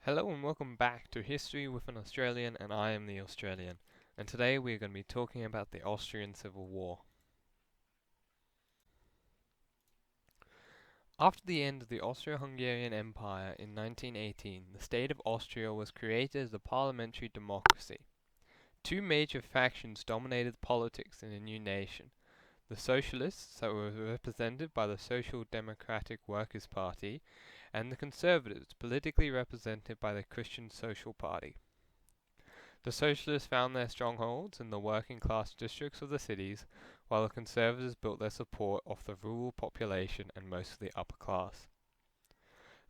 Hello and welcome back to History with an Australian, and I am the Australian. And today we're going to be talking about the Austrian Civil War. After the end of the Austro-Hungarian Empire in 1918, the state of Austria was created as a parliamentary democracy. Two major factions dominated politics in the new nation. The Socialists, that were represented by the Social Democratic Workers' Party, and the Conservatives, politically represented by the Christian Social Party. The Socialists found their strongholds in the working class districts of the cities, while the Conservatives built their support off the rural population and most of the upper class.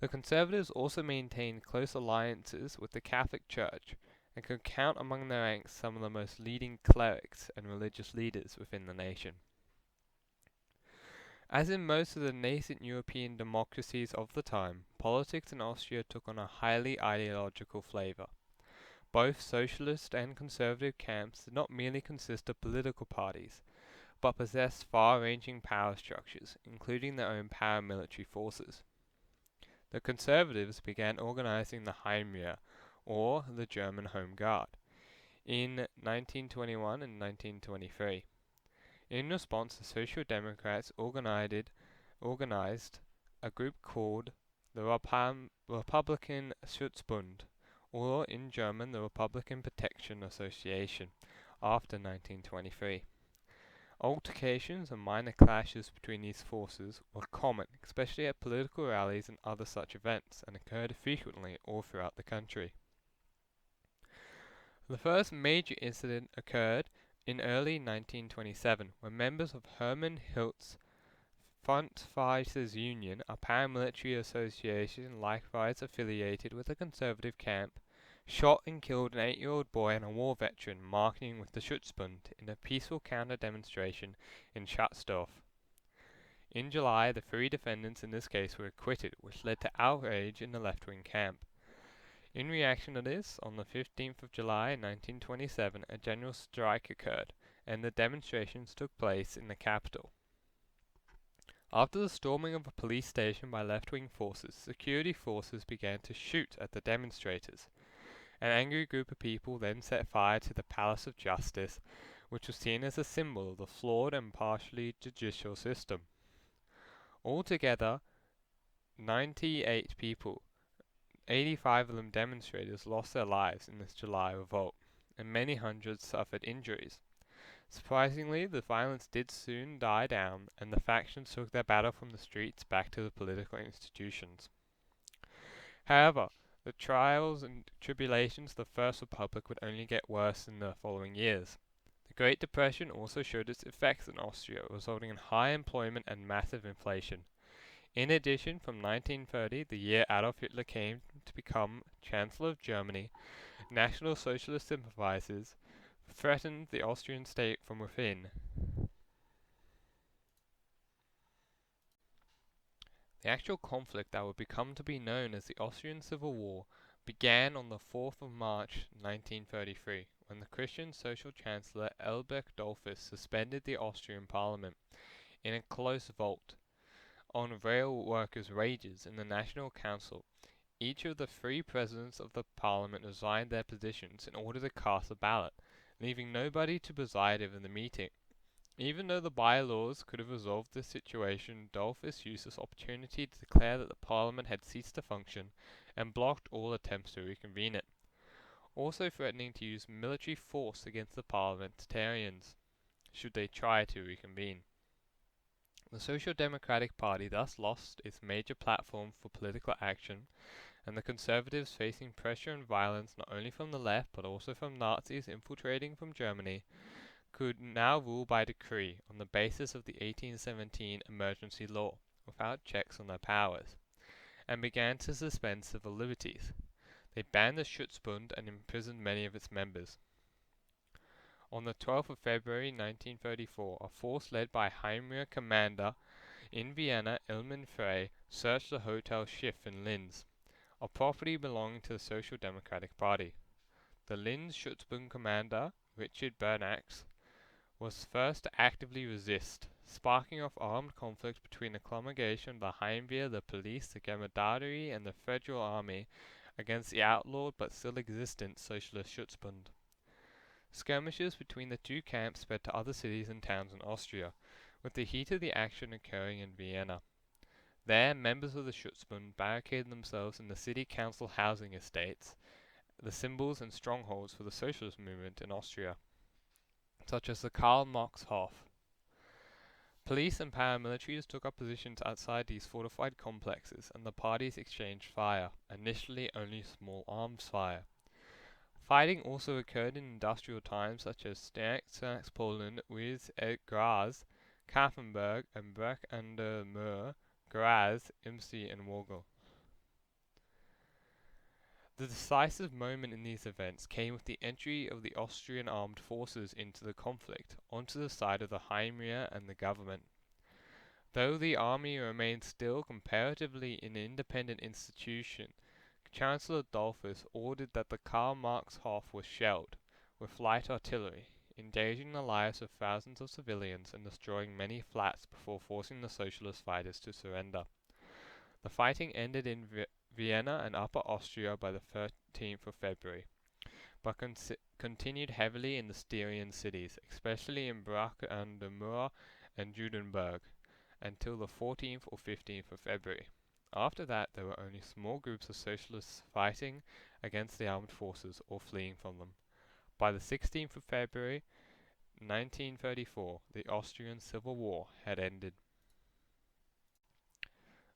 The Conservatives also maintained close alliances with the Catholic Church, and could count among their ranks some of the most leading clerics and religious leaders within the nation. As in most of the nascent European democracies of the time, politics in Austria took on a highly ideological flavour. Both socialist and conservative camps did not merely consist of political parties, but possessed far-ranging power structures, including their own paramilitary forces. The conservatives began organizing the Heimwehr, or the German Home Guard, in 1921 and 1923. In response, the Social Democrats organized a group called the Republican Schutzbund, or in German the Republican Protection Association, after 1923. Altercations and minor clashes between these forces were common, especially at political rallies and other such events, and occurred frequently all throughout the country. The first major incident occurred in early 1927, when members of Hermann Hildt's Front Fighters Union, a paramilitary association likewise affiliated with the conservative camp, shot and killed an 8-year-old boy and a war veteran marching with the Schutzbund in a peaceful counter-demonstration in Schatsdorf. In July, the 3 defendants in this case were acquitted, which led to outrage in the left-wing camp. In reaction to this, on the 15th of July 1927, a general strike occurred, and the demonstrations took place in the capital. After the storming of a police station by left-wing forces, security forces began to shoot at the demonstrators. An angry group of people then set fire to the Palace of Justice, which was seen as a symbol of the flawed and partially judicial system. Altogether, 98 people, 85 of them demonstrators, lost their lives in this July revolt, and many hundreds suffered injuries. Surprisingly, the violence did soon die down, and the factions took their battle from the streets back to the political institutions. However, the trials and tribulations of the First Republic would only get worse in the following years. The Great Depression also showed its effects in Austria, resulting in high employment and massive inflation. In addition, from 1930, the year Adolf Hitler came to become Chancellor of Germany, National Socialist sympathizers threatened the Austrian state from within. The actual conflict that would become to be known as the Austrian Civil War began on the 4th of March 1933, when the Christian Social Chancellor Albrecht Dollfuss suspended the Austrian Parliament in a close vote on rail workers' wages in the National Council. Each of the 3 presidents of the Parliament resigned their positions in order to cast a ballot, leaving nobody to preside over the meeting. Even though the bylaws could have resolved this situation, Dollfuss used this opportunity to declare that the Parliament had ceased to function, and blocked all attempts to reconvene it, also threatening to use military force against the parliamentarians, should they try to reconvene. The Social Democratic Party thus lost its major platform for political action, and the Conservatives, facing pressure and violence not only from the left but also from Nazis infiltrating from Germany, could now rule by decree on the basis of the 1817 emergency law, without checks on their powers, and began to suspend civil liberties. They banned the Schutzbund and imprisoned many of its members. On the 12th of February 1934, a force led by Heimwehr commander in Vienna, Ilman Frey, searched the Hotel Schiff in Linz, a property belonging to the Social Democratic Party. The Linz Schutzbund commander, Richard Bernax, was first to actively resist, sparking off armed conflict between the congregation of the Heimwehr, the police, the Gendarmerie, and the Federal Army against the outlawed but still existent Socialist Schutzbund. Skirmishes between the two camps spread to other cities and towns in Austria, with the heat of the action occurring in Vienna. There, members of the Schutzbund barricaded themselves in the city council housing estates, the symbols and strongholds for the socialist movement in Austria, such as the Karl-Marx-Hof. Police and paramilitaries took up positions outside these fortified complexes, and the parties exchanged fire, initially only small arms fire. Fighting also occurred in industrial times such as Steinach, Poland, Wies at Graz, Kaffenberg, and Breck an der Mur, Graz, Imsi, and Wogel. The decisive moment in these events came with the entry of the Austrian armed forces into the conflict, onto the side of the Heimwehr and the government. Though the army remained still comparatively an independent institution, Chancellor Dollfuss ordered that the Karl-Marx-Hof was shelled, with light artillery, endangering the lives of thousands of civilians and destroying many flats before forcing the socialist fighters to surrender. The fighting ended in Vienna and Upper Austria by the 13th of February, but continued heavily in the Styrian cities, especially in Breck an der Mur and Judenburg, until the 14th or 15th of February. After that, there were only small groups of socialists fighting against the armed forces or fleeing from them. By the 16th of February 1934, the Austrian Civil War had ended.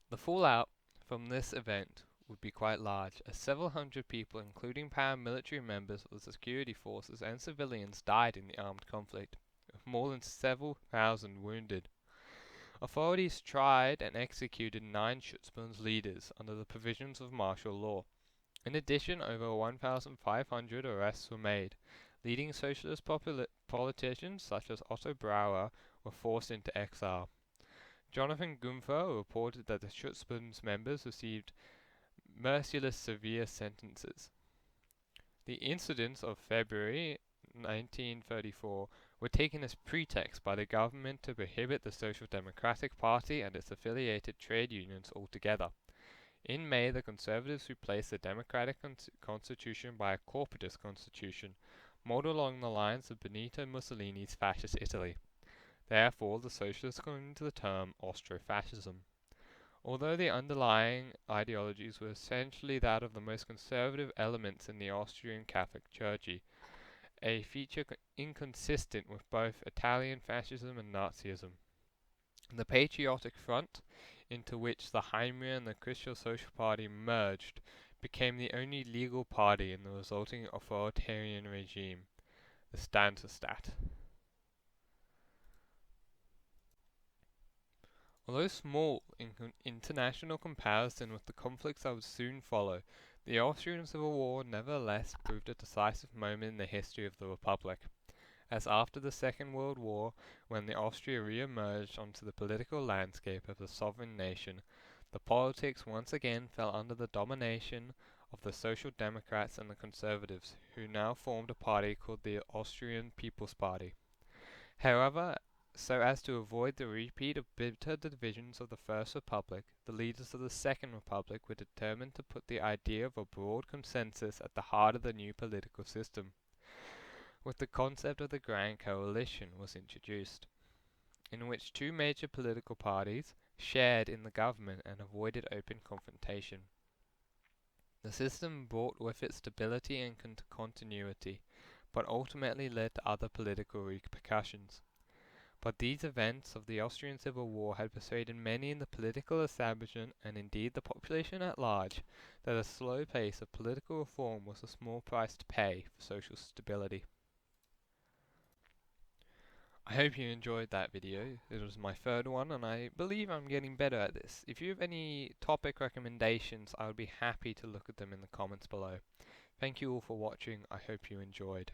The fallout from this event would be quite large, as several hundred people, including paramilitary members of the security forces and civilians, died in the armed conflict, with more than several thousand wounded. Authorities tried and executed 9 Schutzbund's leaders under the provisions of martial law. In addition, over 1,500 arrests were made. Leading socialist politicians such as Otto Bauer were forced into exile. Jonathan Gumpfer reported that the Schutzbund's members received merciless severe sentences. The incidents of February 1934 were taken as pretext by the government to prohibit the Social Democratic Party and its affiliated trade unions altogether. In May, the Conservatives replaced the democratic constitution by a corporatist constitution, modeled along the lines of Benito Mussolini's fascist Italy. Therefore, the socialists coined the term Austrofascism. Although the underlying ideologies were essentially that of the most conservative elements in the Austrian Catholic clergy, a feature inconsistent with both Italian fascism and Nazism. The Patriotic Front, into which the Heimwehr and the Christian Social Party merged, became the only legal party in the resulting authoritarian regime, the Staatsstaat. Although small in international comparison with the conflicts that would soon follow, the Austrian Civil War nevertheless proved a decisive moment in the history of the Republic, as after the Second World War, when the Austria re-emerged onto the political landscape as a sovereign nation, the politics once again fell under the domination of the Social Democrats and the Conservatives, who now formed a party called the Austrian People's Party. However, so as to avoid the repeat of bitter divisions of the First Republic, the leaders of the Second Republic were determined to put the idea of a broad consensus at the heart of the new political system, with the concept of the Grand Coalition was introduced, in which 2 major political parties shared in the government and avoided open confrontation. The system brought with it stability and continuity, but ultimately led to other political repercussions. But these events of the Austrian Civil War had persuaded many in the political establishment, and indeed the population at large, that a slow pace of political reform was a small price to pay for social stability. I hope you enjoyed that video. It was my 3rd one, and I believe I'm getting better at this. If you have any topic recommendations, I would be happy to look at them in the comments below. Thank you all for watching. I hope you enjoyed.